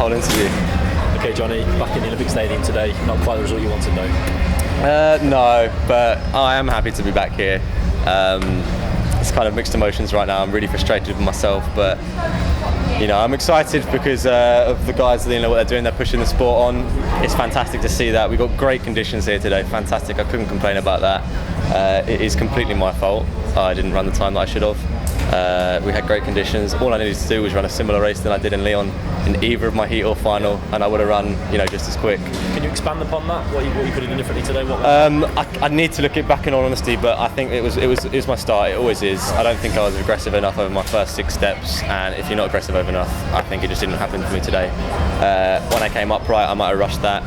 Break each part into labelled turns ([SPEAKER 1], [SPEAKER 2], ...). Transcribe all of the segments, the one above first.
[SPEAKER 1] whole interview.
[SPEAKER 2] Okay, Jonnie, back in the Olympic Stadium today, not quite the result you wanted though.
[SPEAKER 1] No, but I am happy to be back here. It's kind of mixed emotions right now. I'm really frustrated with myself, but I'm excited because of the guys. What they're doing. They're pushing the sport on. It's fantastic to see that. We've got great conditions here today. Fantastic. I couldn't complain about that. It is completely my fault. I didn't run the time that I should have. We had great conditions. All I needed to do was run a similar race than I did in Lyon in either of my heat or final, and I would have run, just as quick.
[SPEAKER 2] Can you expand upon that? What you could have done differently today?
[SPEAKER 1] I need to look it back in all honesty, but I think it was my start. It always is. I don't think I was aggressive enough over my first 6 steps, and if you're not aggressive enough, I think it just didn't happen for me today. When I came upright, I might have rushed that.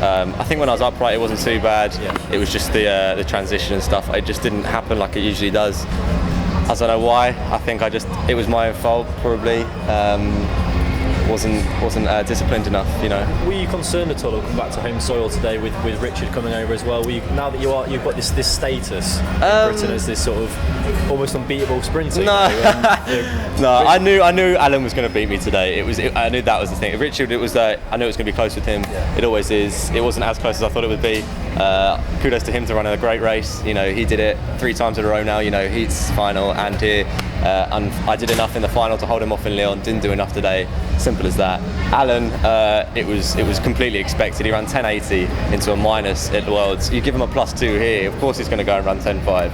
[SPEAKER 1] I think when I was upright, it wasn't too bad.
[SPEAKER 2] Yeah.
[SPEAKER 1] It was just the transition and stuff. It just didn't happen like it usually does. I don't know why. I think it was my own fault probably. Wasn't disciplined enough,
[SPEAKER 2] Were you concerned at all? Come back to home soil today with Richard coming over as well. Now that you've got this status in Britain as this sort of almost unbeatable sprinter.
[SPEAKER 1] No, I knew Alan was going to beat me today. I knew that was the thing. Richard, I knew it was going to be close with him. Yeah. It always is. It wasn't as close as I thought it would be. Kudos to him to run a great race. He did it 3 times in a row now. Heats, final, and here. And I did enough in the final to hold him off in Lyon. Didn't do enough today. Simple as that. Alan, it was completely expected. He ran 10.80 into a minus at the Worlds. You give him a +2 here, of course he's going to go and run 10.5.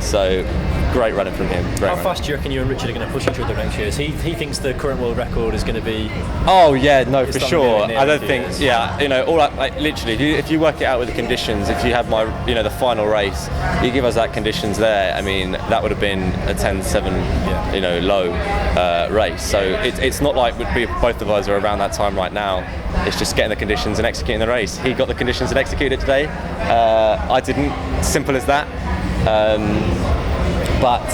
[SPEAKER 1] So great running from him.
[SPEAKER 2] How fast do you reckon you and Richard are going to push each other next year? He thinks the current world record is going to be.
[SPEAKER 1] Oh yeah, no, for sure. I don't think. Yeah, literally, if you work it out with the conditions, if you had the final race, you give us that conditions there. I mean, that would have been a 10.7, low race. So it's not like both of us are around that time right now. It's just getting the conditions and executing the race. He got the conditions and executed it today. I didn't. Simple as that. But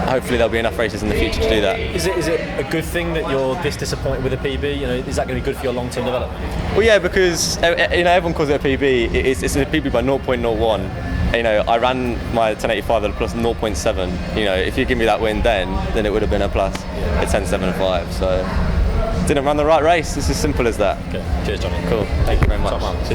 [SPEAKER 1] hopefully there'll be enough races in the future to do that.
[SPEAKER 2] Is it a good thing that you're this disappointed with a PB? Is that going to be good for your long-term development?
[SPEAKER 1] Well, yeah, because everyone calls it a PB. It's a PB by 0.01. I ran my 10.85 at a plus 0.7. If you give me that win then it would have been a plus. A 10.75. So didn't run the right race. It's as simple as that.
[SPEAKER 2] Okay. Cheers, Jonnie.
[SPEAKER 1] Cool. Thank you very much.